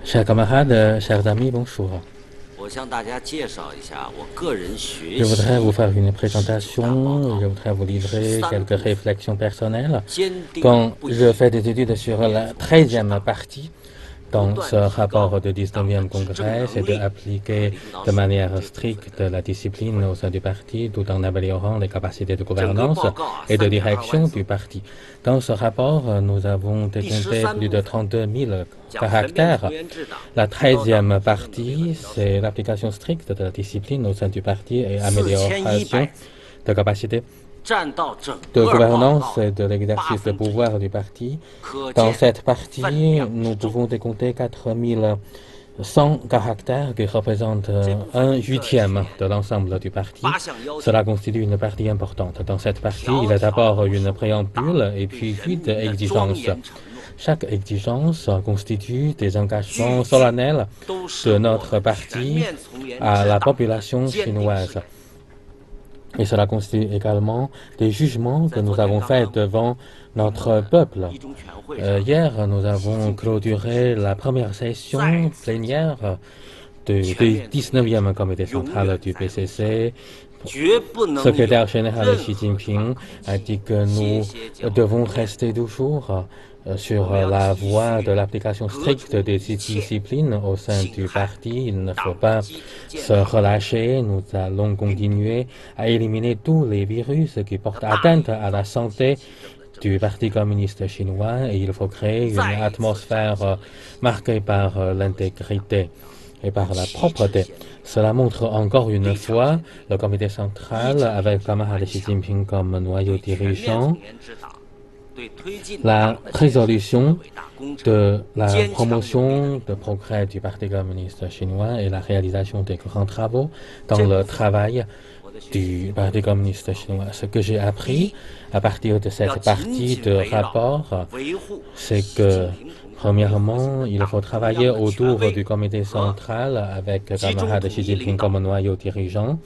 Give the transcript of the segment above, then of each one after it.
Chers camarades, chers amis, bonjour. Je voudrais vous faire une présentation, je voudrais vous livrer quelques réflexions personnelles. Quand je fais des études sur la 13e partie dans ce rapport du 19e congrès, c'est d'appliquer de manière stricte la discipline au sein du parti tout en améliorant les capacités de gouvernance et de direction du parti. Dans ce rapport, nous avons décompté plus de 32 000 caractères. La 13e partie, c'est l'application stricte de la discipline au sein du parti et amélioration de capacité de gouvernance et de l'exercice de pouvoir du parti. Dans cette partie, nous pouvons décompter 4100 caractères qui représentent un huitième de l'ensemble du parti. Cela constitue une partie importante. Dans cette partie, il y a d'abord une préambule et puis 8 exigences. Chaque exigence constitue des engagements solennels de notre parti à la population chinoise. Et cela constitue également des jugements que nous avons faits devant notre peuple. Hier, nous avons clôturé la première session plénière du 19e comité central du PCC. Secrétaire général Xi Jinping a dit que nous devons rester toujours sur la voie de l'application stricte des disciplines au sein du parti. Il ne faut pas se relâcher. Nous allons continuer à éliminer tous les virus qui portent atteinte à la santé du Parti communiste chinois et il faut créer une atmosphère marquée par l'intégrité et par la propreté. Cela montre encore une fois le comité central, avec camarade Xi Jinping comme noyau dirigeant, la résolution de la promotion de progrès du Parti communiste chinois et la réalisation des grands travaux dans le travail du Parti communiste chinois. Ce que j'ai appris à partir de cette partie de rapport, c'est que premièrement, il faut travailler autour du comité central avec camarade Xi Jinping comme noyau dirigeant.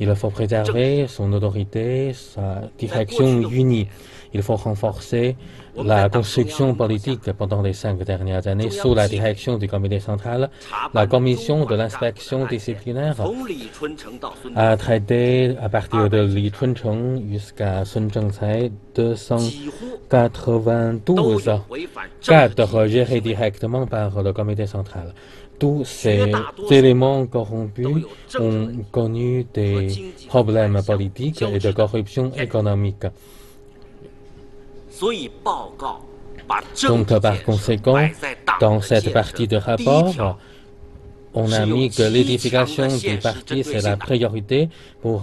Il faut préserver son autorité, sa direction unie. Il faut renforcer la construction politique pendant les 5 dernières années sous la direction du comité central. La commission de l'inspection disciplinaire a traité à partir de Li Chuncheng jusqu'à Sun Zhengcai 292 cadres gérés directement par le comité central. Tous ces éléments corrompus ont connu des problèmes politiques et de corruption économique. Donc, par conséquent, dans cette partie de rapport, on a mis que l'édification du parti, c'est la priorité pour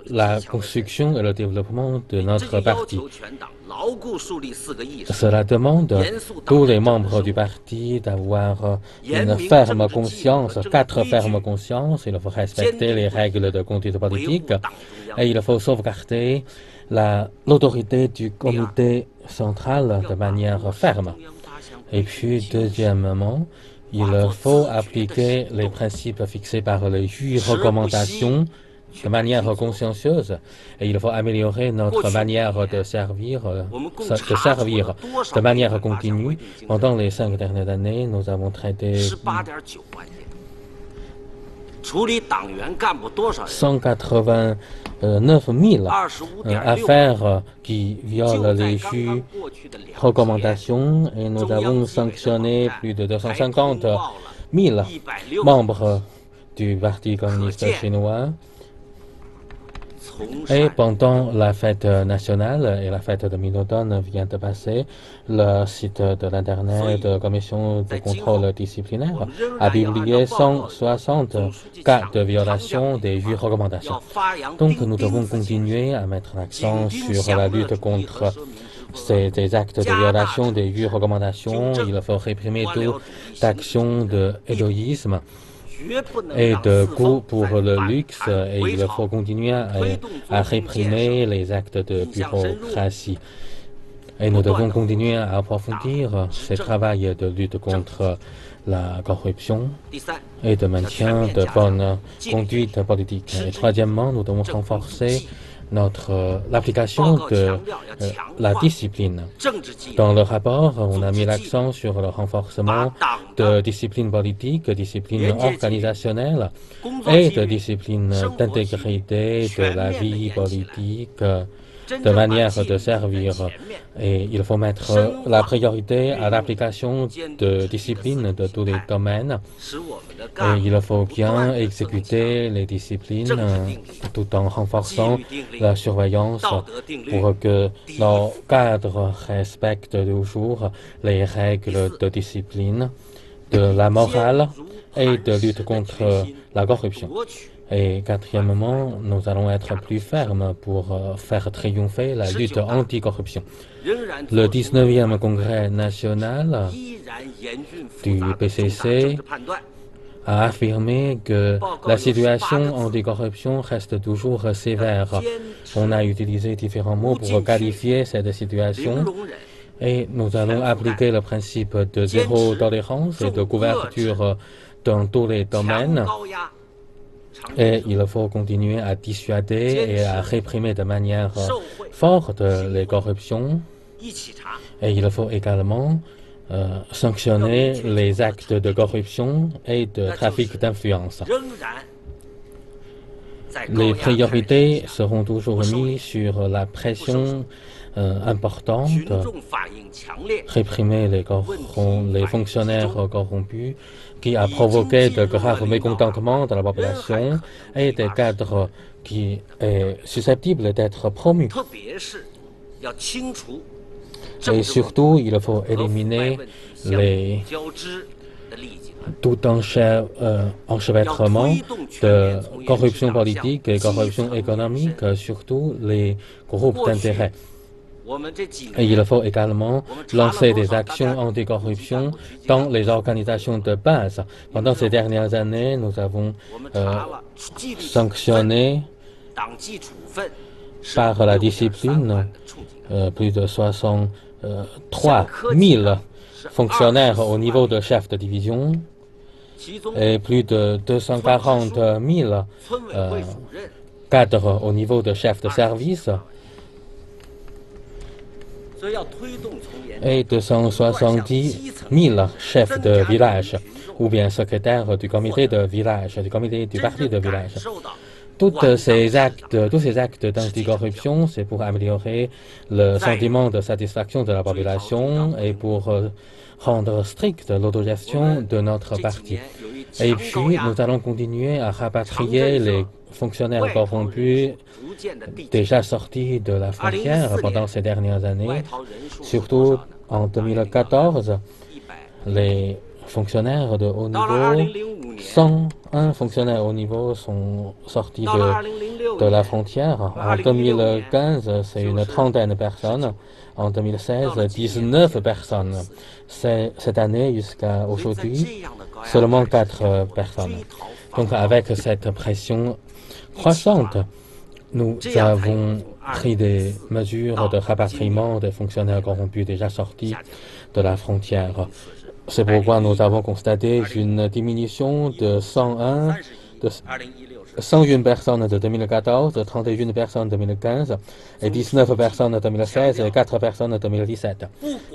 la construction et le développement de notre parti. Cela demande tous les membres du parti d'avoir une ferme conscience, 4 fermes consciences. Il faut respecter les règles de conduite politique et il faut sauvegarder l'autorité du comité central de manière ferme. Et puis, deuxièmement, il faut appliquer les principes fixés par les 8 recommandations de manière consciencieuse et il faut améliorer notre manière de servir de manière continue. Pendant les 5 dernières années, nous avons traité 189 000 affaires qui violent les 8 recommandations et nous avons sanctionné plus de 250 000 membres du Parti communiste chinois. Et pendant la fête nationale et la fête de mi-automne vient de passer, le site de l'Internet de la Commission de contrôle disciplinaire a publié 160 cas de violation des 8 recommandations. Donc nous devons continuer à mettre l'accent sur la lutte contre ces actes de violation des 8 recommandations. Il faut réprimer toute action d'égoïsme et de goût pour le luxe et il faut continuer à réprimer les actes de bureaucratie. Et nous devons continuer à approfondir ce travail de lutte contre la corruption et de maintien de bonne conduite politique. Et troisièmement, nous devons renforcer l'application de la discipline. Dans le rapport, on a mis l'accent sur le renforcement de discipline politique, de discipline organisationnelle et de discipline d'intégrité de la vie politique, de manière de servir. Et il faut mettre la priorité à l'application de disciplines de tous les domaines. Et il faut bien exécuter les disciplines tout en renforçant la surveillance pour que nos cadres respectent toujours les règles de discipline, de la morale et de lutte contre la corruption. Et quatrièmement, nous allons être plus fermes pour faire triompher la lutte anticorruption. Le 19e congrès national du PCC a affirmé que la situation anticorruption reste toujours sévère. On a utilisé différents mots pour qualifier cette situation. Et nous allons appliquer le principe de zéro tolérance et de couverture dans tous les domaines. Et il faut continuer à dissuader et à réprimer de manière forte les corruptions. Et il faut également sanctionner les actes de corruption et de trafic d'influence. Les priorités seront toujours mises sur la pression importante, réprimer les fonctionnaires corrompus qui a provoqué de graves mécontentements de la population et des cadres qui est susceptible d'être promus. Et surtout, il faut éliminer tout enchevêtrement de corruption politique et corruption économique, surtout les groupes d'intérêt. Et il faut également lancer des actions anticorruption dans les organisations de base. Pendant ces dernières années, nous avons sanctionné par la discipline plus de 63 000 fonctionnaires au niveau de chef de division et plus de 240 000 cadres au niveau de chef de service et 270 000 chefs de village ou bien secrétaires du comité de village, du comité du parti de village. Tous ces actes d'anticorruption, c'est pour améliorer le sentiment de satisfaction de la population et pour rendre stricte l'autogestion de notre parti. Et puis, nous allons continuer à rapatrier les fonctionnaires corrompus déjà sortis de la frontière pendant ces dernières années. Surtout en 2014, les fonctionnaires de haut niveau, 101 fonctionnaires haut niveau sont sortis de la frontière. En 2015, c'est une trentaine de personnes. En 2016, 19 personnes. Cette année, jusqu'à aujourd'hui, seulement 4 personnes. Donc avec cette pression croissante, nous avons pris des mesures de rapatriement des fonctionnaires corrompus déjà sortis de la frontière. C'est pourquoi nous avons constaté une diminution de 101 personnes de 2014, 31 personnes de 2015, et 19 personnes de 2016 et 4 personnes de 2017.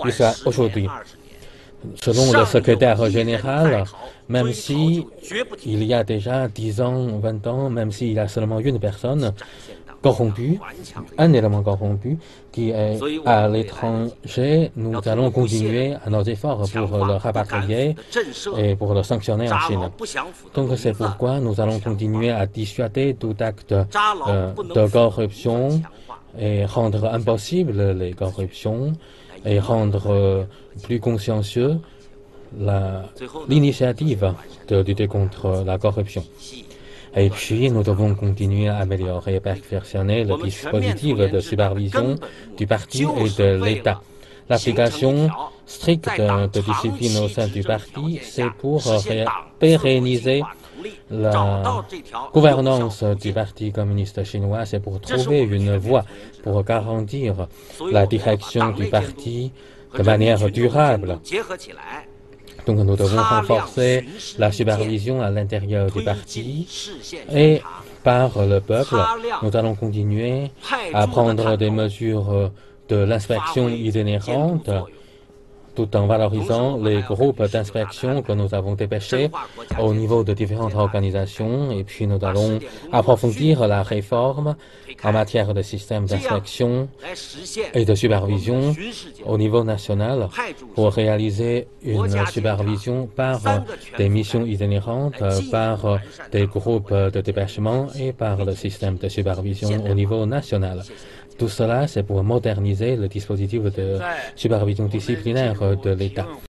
Jusqu'à aujourd'hui. Selon le secrétaire général, même si il y a déjà 10 ans, 20 ans, même s'il y a seulement une personne corrompue, un élément corrompu qui est à l'étranger, nous allons continuer nos efforts pour le rapatrier et pour le sanctionner en Chine. Donc c'est pourquoi nous allons continuer à dissuader tout acte de corruption et rendre impossible les corruptions et rendre plus consciencieux l'initiative de lutter contre la corruption. Et puis, nous devons continuer à améliorer et perfectionner le dispositif de supervision du parti et de l'État. L'application stricte de discipline au sein du parti, c'est pour pérenniser la gouvernance du Parti communiste chinois, c'est pour trouver une voie pour garantir la direction du parti de manière durable. Donc nous devons renforcer la supervision à l'intérieur du parti et par le peuple. Nous allons continuer à prendre des mesures de l'inspection itinérante tout en valorisant les groupes d'inspection que nous avons dépêchés au niveau de différentes organisations. Et puis nous allons approfondir la réforme en matière de système d'inspection et de supervision au niveau national pour réaliser une supervision par des missions itinérantes, par des groupes de dépêchement et par le système de supervision au niveau national. Tout cela, c'est pour moderniser le dispositif de supervision disciplinaire de l'État.